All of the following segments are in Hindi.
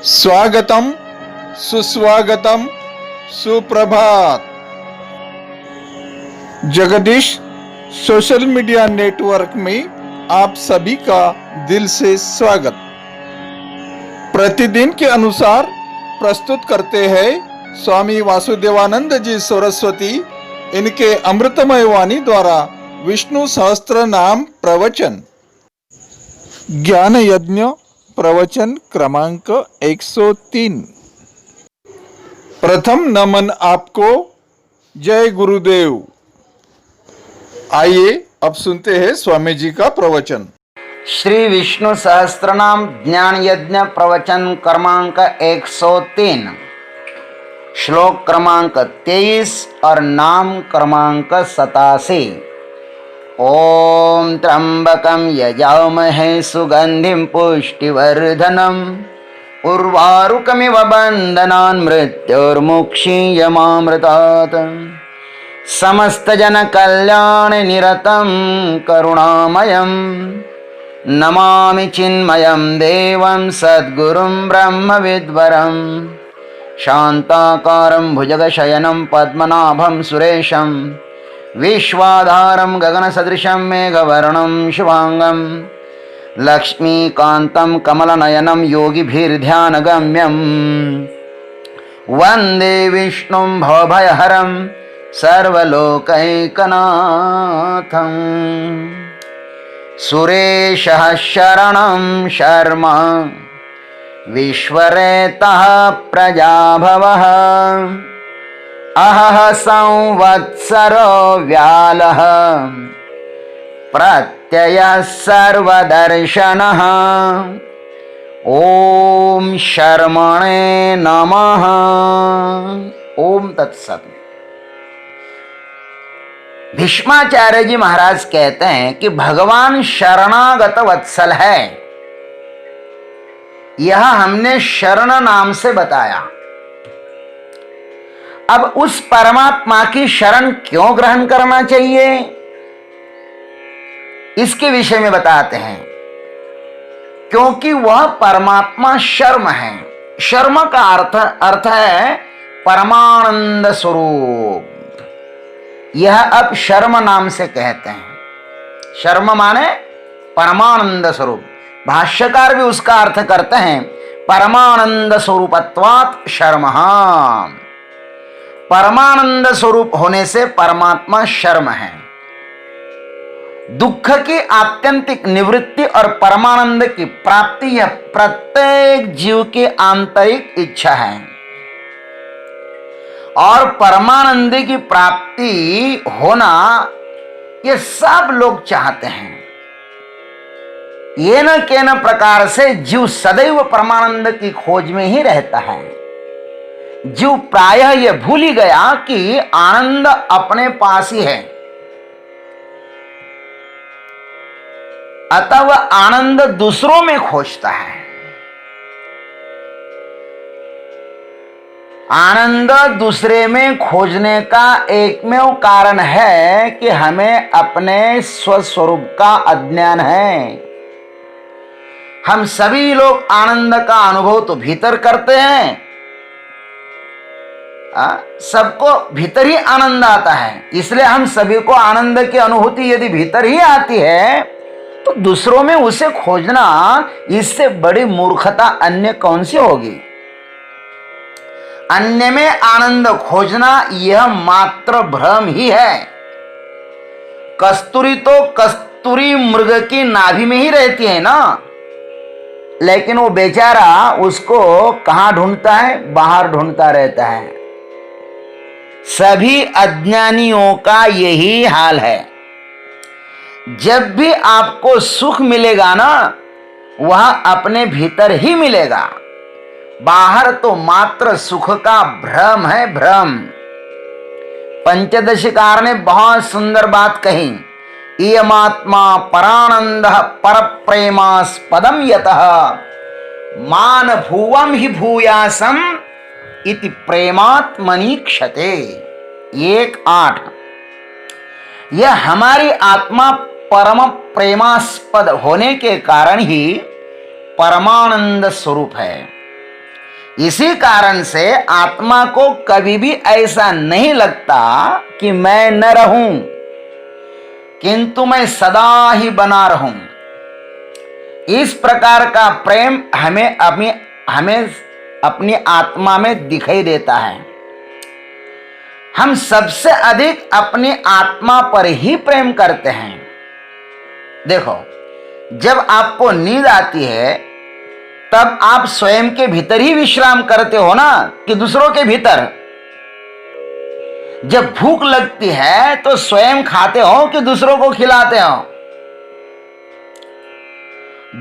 स्वागतम, सुस्वागतम, सुप्रभात। जगदीश सोशल मीडिया नेटवर्क में आप सभी का दिल से स्वागत। प्रतिदिन के अनुसार प्रस्तुत करते हैं स्वामी वासुदेवानंद जी सरस्वती, इनके अमृतमय वाणी द्वारा विष्णु सहस्त्र नाम प्रवचन। ज्ञान यज्ञ प्रवचन क्रमांक 103। प्रथम नमन आपको, जय गुरुदेव। आइए अब सुनते हैं स्वामी जी का प्रवचन। श्री विष्णु सहस्त्रनाम ज्ञान यज्ञ प्रवचन क्रमांक 103, श्लोक क्रमांक 23 और नाम क्रमांक 87। ओम त्र्यंबकं यजामहे सुगंधिं पुष्टिवर्धनम् उर्वारुकमिव बन्धनान् मृत्योर्मुक्षीयमामृतात्। समस्त जन कल्याण निरतं करुणामयं नमामि चिन्मयं देवं सद्गुरुं ब्रह्मविद्वरं शान्ताकारं भुजगशयनं पद्मनाभं सुरेशं विश्वाधारं गगनसदृशं मेघवर्णं शुभांगं लक्ष्मीकान्तं कमलनयनं योगिभिर्ध्यानगम्यं वन्दे विष्णुं भवभयहरं सर्वलोकैकनाथं। सुरेशः शरणं शर्म विश्वरेतः प्रजाभवः अहः संवत्सरो व्यालः प्रत्ययः सर्वदर्शनः। ओम शर्मणे नमः। ओम तत्सत्। भीष्माचार्य जी महाराज कहते हैं कि भगवान शरणागत वत्सल है। यह हमने शरण नाम से बताया। अब उस परमात्मा की शरण क्यों ग्रहण करना चाहिए, इसके विषय में बताते हैं। क्योंकि वह परमात्मा शर्म है। शर्म का अर्थ है परमानंद स्वरूप। यह अब शर्म नाम से कहते हैं। शर्म माने परमानंद स्वरूप। भाष्यकार भी उसका अर्थ करते हैं परमानंद स्वरूपत्वात् शर्मः। परमानंद स्वरूप होने से परमात्मा शर्म है। दुख की आत्यंतिक निवृत्ति और परमानंद की प्राप्ति यह प्रत्येक जीव की आंतरिक इच्छा है। और परमानंद की प्राप्ति होना ये सब लोग चाहते हैं। ये न के न प्रकार से जीव सदैव परमानंद की खोज में ही रहता है। जीव प्रायः यह भूल ही गया कि आनंद अपने पास ही है। अतः वह आनंद दूसरों में खोजता है। आनंद दूसरे में खोजने का एकमेव कारण है कि हमें अपने स्वस्वरूप का अज्ञान है। हम सभी लोग आनंद का अनुभव तो भीतर करते हैं। सबको भीतर ही आनंद आता है। इसलिए हम सभी को आनंद की अनुभूति यदि भीतर ही आती है तो दूसरों में उसे खोजना, इससे बड़ी मूर्खता अन्य कौन सी होगी। अन्य में आनंद खोजना यह मात्र भ्रम ही है। कस्तूरी तो कस्तूरी मृग की नाभि में ही रहती है ना, लेकिन वो बेचारा उसको कहां ढूंढता है, बाहर ढूंढता रहता है। सभी अज्ञानियों का यही हाल है। जब भी आपको सुख मिलेगा ना, वह अपने भीतर ही मिलेगा। बाहर तो मात्र सुख का भ्रम है, भ्रम। पंचदशिकार ने बहुत सुंदर बात कही। इयमात्मा परानंद पर प्रेमास्पदम यतः मान भुवम ही भूयासम इति प्रेमात्मनीक्षते। 1:8। यह हमारी आत्मा परम प्रेमास्पद होने के कारण ही परमानंद स्वरूप है। इसी कारण से आत्मा को कभी भी ऐसा नहीं लगता कि मैं न रहूं, किंतु मैं सदा ही बना रहूं। इस प्रकार का प्रेम हमें अपनी आत्मा में दिखाई देता है। हम सबसे अधिक अपनी आत्मा पर ही प्रेम करते हैं। देखो, जब आपको नींद आती है तब आप स्वयं के भीतर ही विश्राम करते हो ना, कि दूसरों के भीतर? जब भूख लगती है तो स्वयं खाते हो कि दूसरों को खिलाते हो?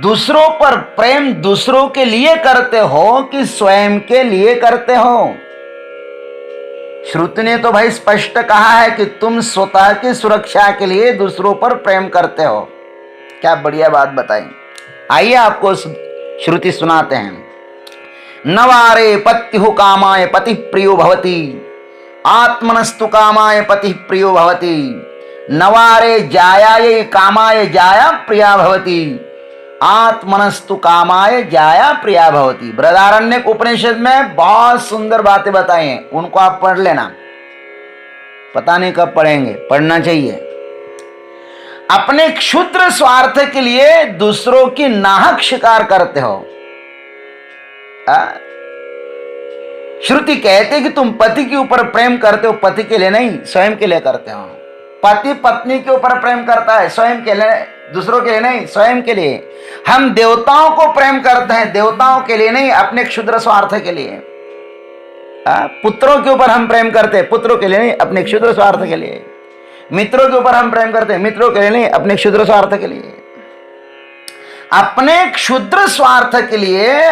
दूसरों पर प्रेम दूसरों के लिए करते हो कि स्वयं के लिए करते हो? श्रुति ने तो भाई स्पष्ट कहा है कि तुम स्वतः की सुरक्षा के लिए दूसरों पर प्रेम करते हो। क्या बढ़िया बात बताई। आइए आपको श्रुति सुनाते हैं। नवारे पत्यु कामाय पति प्रियो भवति, आत्मनस्तु कामाय पति प्रियो भवति। नवारे जायाय कामाय जाया प्रिया भवति, आत्मनस्तु कामाय जाया प्रिया भवति। बृहदारण्यक उपनिषद में बहुत सुंदर बातें बताई हैं, उनको आप पढ़ लेना। पता नहीं कब पढ़ेंगे, पढ़ना चाहिए। अपने क्षुद्र स्वार्थ के लिए दूसरों की नाहक शिकार करते हो। श्रुति कहते कि तुम पति के ऊपर प्रेम करते हो, पति के लिए नहीं, स्वयं के लिए करते हो। पति पत्नी के ऊपर प्रेम करता है, स्वयं के लिए, दूसरों के लिए नहीं, स्वयं के लिए। हम देवताओं को प्रेम करते हैं, देवताओं के लिए नहीं, अपने क्षुद्र स्वार्थ के लिए। पुत्रों के ऊपर हम प्रेम करते हैं, पुत्रों के लिए नहीं, अपने क्षुद्र स्वार्थ के लिए। मित्रों के ऊपर हम प्रेम करते हैं, मित्रों के लिए नहीं, अपने क्षुद्र स्वार्थ के लिए। अपने क्षुद्र स्वार्थ के लिए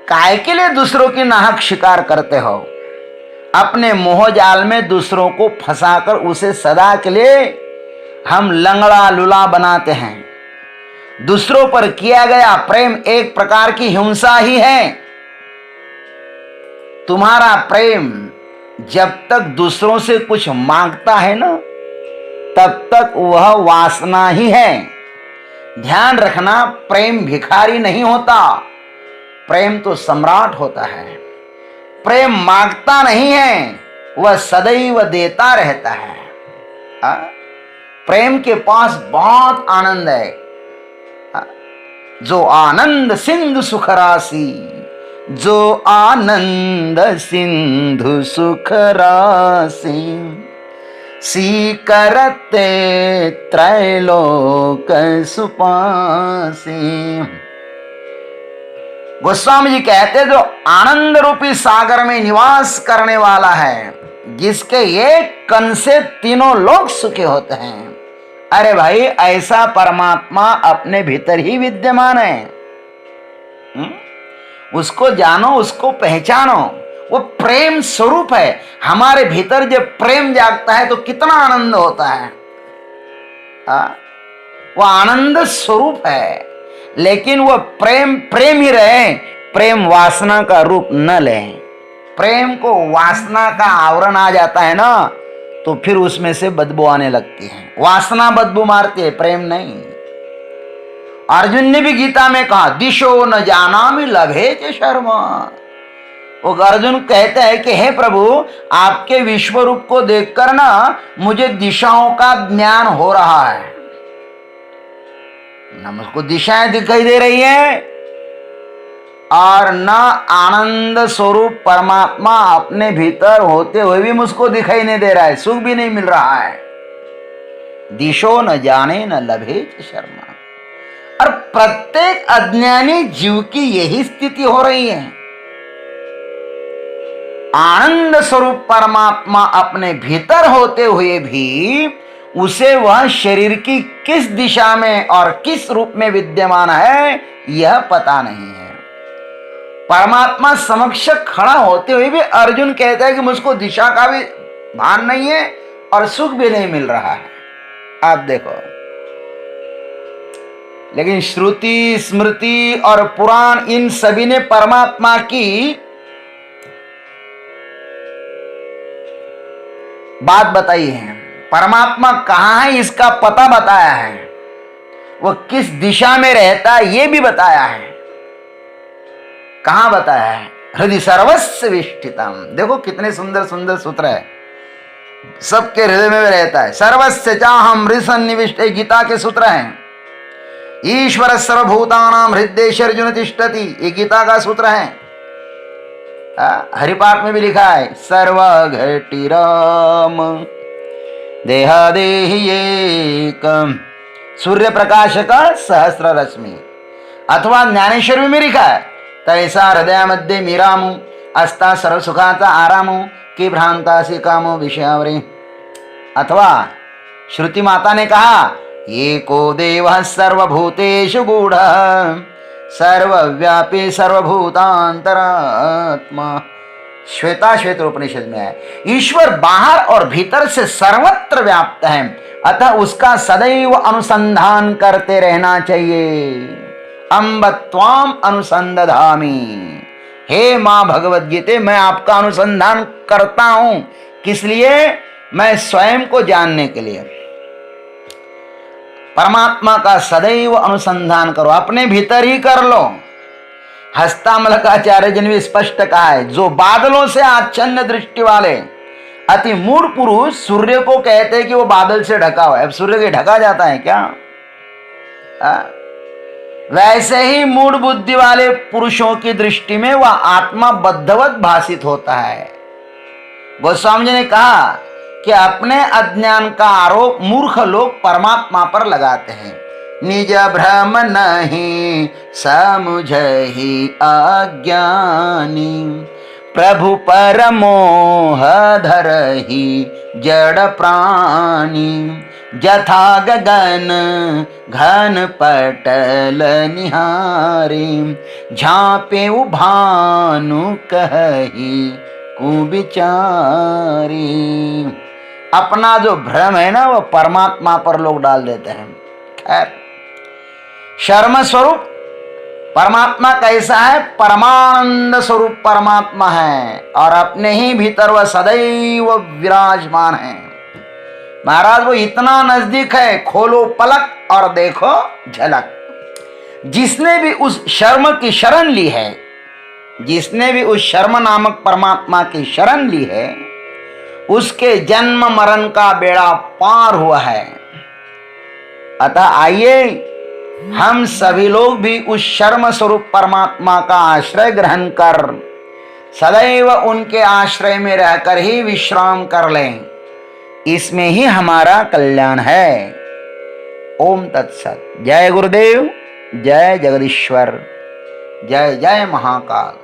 काय के लिए दूसरों की नाहक शिकार करते हो? अपने मोह जाल में दूसरों को फंसाकर उसे सदा के लिए हम लंगड़ा लुला बनाते हैं। दूसरों पर किया गया प्रेम एक प्रकार की हिंसा ही है। तुम्हारा प्रेम जब तक दूसरों से कुछ मांगता है ना, तब तक वह वासना ही है। ध्यान रखना, प्रेम भिखारी नहीं होता, प्रेम तो सम्राट होता है। प्रेम मांगता नहीं है, वह सदैव देता रहता है। प्रेम के पास बहुत आनंद है। जो आनंद सिंधु सुख राशि, जो आनंद सिंधु सुख राशि, सी करते त्रैलोक सुपासी। गोस्वामी जी कहते जो आनंद रूपी सागर में निवास करने वाला है, जिसके एक कण से तीनों लोग सुखी होते हैं। अरे भाई, ऐसा परमात्मा अपने भीतर ही विद्यमान है। उसको जानो, उसको पहचानो। वो प्रेम स्वरूप है। हमारे भीतर जब प्रेम जागता है तो कितना आनंद होता है। वो आनंद स्वरूप है। लेकिन वो प्रेम प्रेम ही रहे, प्रेम वासना का रूप न ले। प्रेम को वासना का आवरण आ जाता है ना, तो फिर उसमें से बदबू आने लगती है। वासना बदबू मारती है, प्रेम नहीं। अर्जुन ने भी गीता में कहा, दिशो न जानामि लभे च शर्मा। वो अर्जुन कहते हैं कि हे प्रभु, आपके विश्व रूप को देखकर ना मुझे दिशाओं का ज्ञान हो रहा है। न मुझको दिशाएं दिखाई दे रही है और न आनंद स्वरूप परमात्मा अपने भीतर होते हुए भी मुझको दिखाई नहीं दे रहा है, सुख भी नहीं मिल रहा है। दिशो न जाने न लभे शर्मा। और प्रत्येक अज्ञानी जीव की यही स्थिति हो रही है। आनंद स्वरूप परमात्मा अपने भीतर होते हुए भी उसे वह शरीर की किस दिशा में और किस रूप में विद्यमान है, यह पता नहीं है। परमात्मा समक्ष खड़ा होते हुए भी अर्जुन कहता है कि मुझको दिशा का भी भान नहीं है और सुख भी नहीं मिल रहा है। आप देखो, लेकिन श्रुति, स्मृति और पुराण, इन सभी ने परमात्मा की बात बताई है। परमात्मा कहाँ है इसका पता बताया है। वह किस दिशा में रहता है ये भी बताया है। कहां बताया है? हृदय सर्वस्व विष्ठितम। देखो कितने सुंदर सुंदर सूत्र है, सबके हृदय में रहता है। सर्वस्व चाहम हृदय सन्निविष्ट, गीता के सूत्र हैं। ईश्वर सर्वभूतानाम हृदय अर्जुन तिष्ठति, ये गीता का सूत्र है। हरिपाठ में भी लिखा है सर्वघटिराम देहादेहि एकम सूर्य प्रकाश का सहस्र रश्मि। अथवा ज्ञानेश्वर में लिखा है तैसा हृदय मध्ये मीरामु अस्ता सर्व सुखाचा आरामु की भ्रांतासी कामो विषयावरे। अथवा श्रुति माता ने कहा एको देवः सर्वभूतेषु गूढ़ः सर्वव्यापी सर्वभूतांतरात्मा। श्वेता श्वेत उपनिषद में है ईश्वर बाहर और भीतर से सर्वत्र व्याप्त है, अतः उसका सदैव अनुसंधान करते रहना चाहिए। अम्ब त्वाम अनुसंधामि, हे मां भगवद गीते मैं आपका अनुसंधान करता हूं। किस लिए? मैं स्वयं को जानने के लिए। परमात्मा का सदैव अनुसंधान करो, अपने भीतर ही कर लो। हस्तामलकाचार्य जी ने भी स्पष्ट कहा है जो बादलों से आच्छन्न दृष्टि वाले अति मूढ़ पुरुष सूर्य को कहते हैं कि वो बादल से ढका हुआ है। अब सूर्य के ढका जाता है क्या? वैसे ही मूढ़ बुद्धि वाले पुरुषों की दृष्टि में वह आत्मा बद्धवत भासित होता है। गोस्वामी जी ने कहा कि अपने अज्ञान का आरोप मूर्ख लोग परमात्मा पर लगाते हैं। निज भ्रम नहीं समुझहि अज्ञानी प्रभु पर मोह धरहि जड़ प्राणी जथा गगन घन पटल निहारी झांपे भानु कहि कुविचारी। अपना जो भ्रम है ना वो परमात्मा पर लोग डाल देते हैं। खैर शर्म स्वरूप परमात्मा कैसा है? परमानंद स्वरूप परमात्मा है और अपने ही भीतर वह सदैव विराजमान है। महाराज वो इतना नजदीक है, खोलो पलक और देखो झलक। जिसने भी उस शर्म की शरण ली है, जिसने भी उस शर्म नामक परमात्मा की शरण ली है, उसके जन्म मरण का बेड़ा पार हुआ है। अतः आइए हम सभी लोग भी उस शर्म स्वरूप परमात्मा का आश्रय ग्रहण कर सदैव उनके आश्रय में रहकर ही विश्राम कर लें। इसमें ही हमारा कल्याण है। ओम तत्सत। जय गुरुदेव, जय जगदीश्वर, जय जय महाकाल।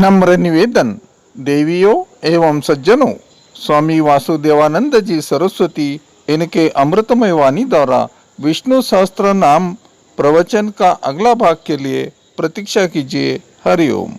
नम्र निवेदन देवियों एवं सज्जनों, स्वामी वासुदेवानंद जी सरस्वती इनके अमृतमय वाणी द्वारा विष्णु सहस्त्र नाम प्रवचन का अगला भाग के लिए प्रतीक्षा कीजिए। हरिओम।